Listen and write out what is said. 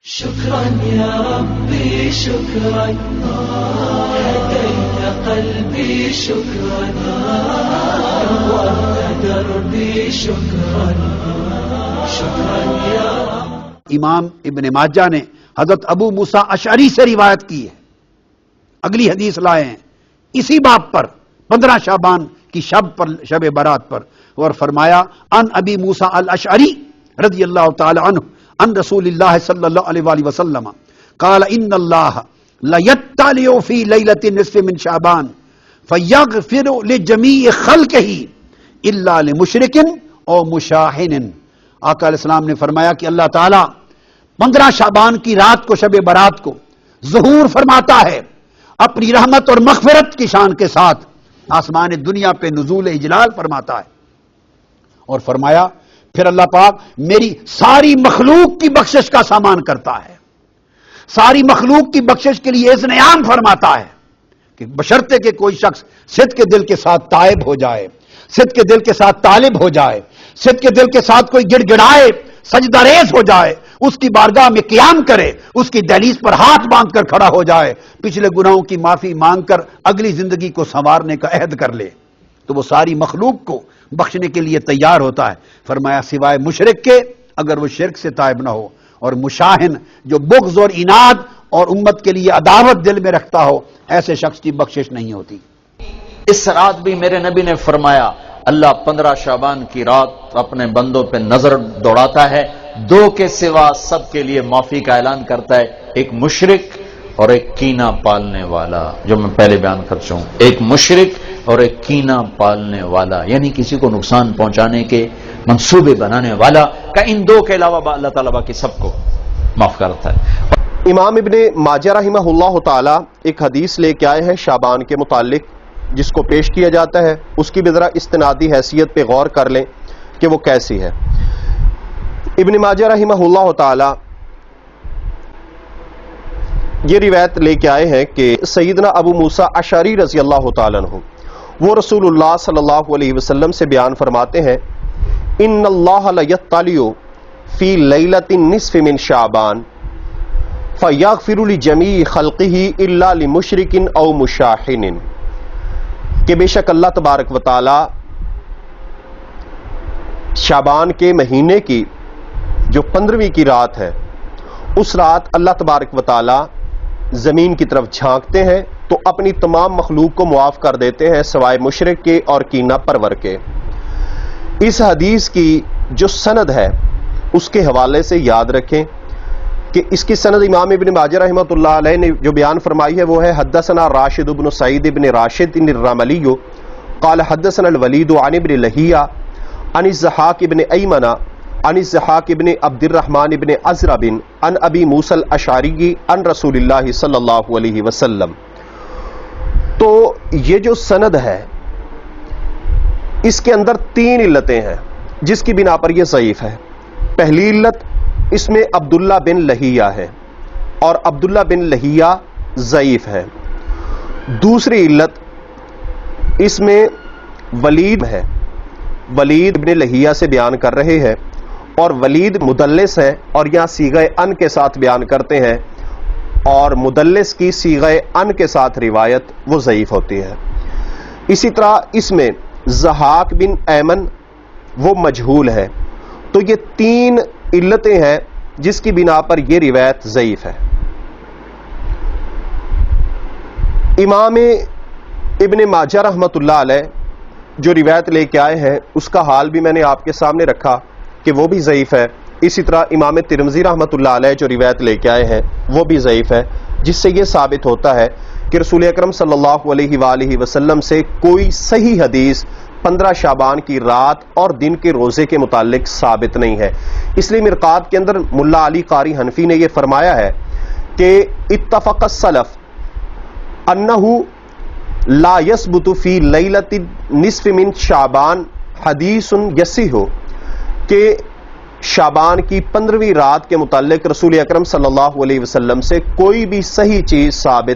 شكرا يا ربي شكرا هديت قلبي شكرا نورت دربي شكرا شكرا يا رب. امام ابن ماجہ نے حضرت ابو موسیٰ اشعری سے روایت کی ہے. اگلی حدیث لائے ہیں اسی باب پر 15 شعبان کی شب پر، شب برات پر، اور فرمایا ان ابی موسیٰ الاشعری رضی اللہ تعالی عنہ ان رسول اللہ صلی اللہ علیہ وآلہ وسلم قال ان اللہ لیطلع فی لیلۃ النصف من شعبان فیغفر لجمیع خلقہ الا لمشرک او مشاحن. آقا علیہ السلام نے فرمایا کہ اللہ تعالیٰ 15 شعبان کی رات کو، شب برات کو ظہور فرماتا ہے اپنی رحمت اور مغفرت کی شان کے ساتھ، آسمان دنیا پہ نزول اجلال فرماتا ہے. اور فرمایا پھر اللہ پاک میری ساری مخلوق کی بخشش کا سامان کرتا ہے، ساری مخلوق کی بخشش کے لیے اذن عام فرماتا ہے کہ بشرطے کہ کوئی شخص صدق کے دل کے ساتھ تائب ہو جائے، صدق کے دل کے ساتھ طالب ہو جائے، صدق کے دل کے ساتھ کوئی گڑ گڑائے، سجدہ ریز ہو جائے، اس کی بارگاہ میں قیام کرے، اس کی دہلیز پر ہاتھ باندھ کر کھڑا ہو جائے، پچھلے گناہوں کی معافی مانگ کر اگلی زندگی کو سنوارنے کا عہد کر لے، تو وہ ساری مخلوق کو بخشنے کے لیے تیار ہوتا ہے. فرمایا سوائے مشرک کے، اگر وہ شرک سے تائب نہ ہو، اور مشاہن جو بغض اور عناد اور امت کے لیے عداوت دل میں رکھتا ہو، ایسے شخص کی بخشش نہیں ہوتی. اس رات بھی میرے نبی نے فرمایا اللہ 15 شعبان کی رات اپنے بندوں پہ نظر دوڑاتا ہے، 2 کے سوا سب کے لیے معافی کا اعلان کرتا ہے، ایک مشرک اور ایک کینہ پالنے والا، جو میں پہلے بیان کر چکا ہوں، ایک مشرک اور ایک کینہ پالنے والا، یعنی کسی کو نقصان پہنچانے کے منصوبے بنانے والا کا ان 2 کے علاوہ اللہ تعالیٰ باقی سب کو معاف کرتا ہے. امام ابن ماجہ رحمہ اللہ تعالی ایک حدیث لے کے آئے ہیں شعبان کے متعلق، جس کو پیش کیا جاتا ہے، اس کی بھی ذرا استنادی حیثیت پہ غور کر لیں کہ وہ کیسی ہے. ابن ماجہ رحمہ اللہ تعالی یہ روایت لے کے آئے ہیں کہ سیدنا ابو موسیٰ اشعری رضی اللہ تعالیٰ عنہ وہ رسول اللہ صلی اللہ علیہ وسلم سے بیان فرماتے ہیں ان اللہ لیطلع فی لیلۃ النصف من شعبان فیغفر لجمیع خلقہ الا لمشرک او مشاحن، کہ بے شک اللہ تبارک و تعالی شعبان کے مہینے کی جو 15ویں کی رات ہے، اس رات اللہ تبارک و تعالی زمین کی طرف جھانکتے ہیں تو اپنی تمام مخلوق کو معاف کر دیتے ہیں سوائے مشرک کے اور کینہ پرور کے. اس حدیث کی جو سند ہے اس کے حوالے سے یاد رکھیں کہ اس کی سند امام ابن ماجہ رحمۃ اللہ علیہ نے جو بیان فرمائی ہے وہ ہے حدثنا راشد بن سعید بن راشد الرملی قال حدثنا الولید عن ابن لہیہ عن الضحاک بن ایمن عن الضحاک بن عبد الرحمن بن ازرب عن ابی موسیٰ الاشعری عن رسول اللہ صلی اللہ علیہ وسلم. تو یہ جو سند ہے اس کے اندر 3 علتیں ہیں جس کی بنا پر یہ ضعیف ہے. پہلی علت اس میں عبداللہ بن لہیہ ہے اور عبداللہ بن لہیہ ضعیف ہے. دوسری علت اس میں ولید ہے، ولید بن لہیہ سے بیان کر رہے ہیں اور ولید مدلس ہے اور یہاں صیغہ ان کے ساتھ بیان کرتے ہیں، اور مدلس کی صیغہ ان کے ساتھ روایت وہ ضعیف ہوتی ہے. اسی طرح اس میں ضحاک بن ایمن وہ مجہول ہے. تو یہ 3 علتیں ہیں جس کی بنا پر یہ روایت ضعیف ہے. امام ابن ماجہ رحمۃ اللہ علیہ جو روایت لے کے آئے ہیں اس کا حال بھی میں نے آپ کے سامنے رکھا کہ وہ بھی ضعیف ہے. اسی طرح امام ترمذی رحمۃ اللہ علیہ جو روایت لے کے آئے ہیں وہ بھی ضعیف ہے، جس سے یہ ثابت ہوتا ہے کہ رسول اکرم صلی اللہ علیہ وآلہ وسلم سے کوئی صحیح حدیث 15 شعبان کی رات اور دن کے روزے کے متعلق ثابت نہیں ہے. اس لیے مرقات کے اندر ملا علی قاری حنفی نے یہ فرمایا ہے کہ اتفق السلف انہ لا یثبت فی لیلۃ النصف من شعبان حدیث یصح، کہ شعبان کی 15ویں رات کے متعلق رسول اکرم صلی اللہ علیہ وسلم سے کوئی بھی صحیح چیز ثابت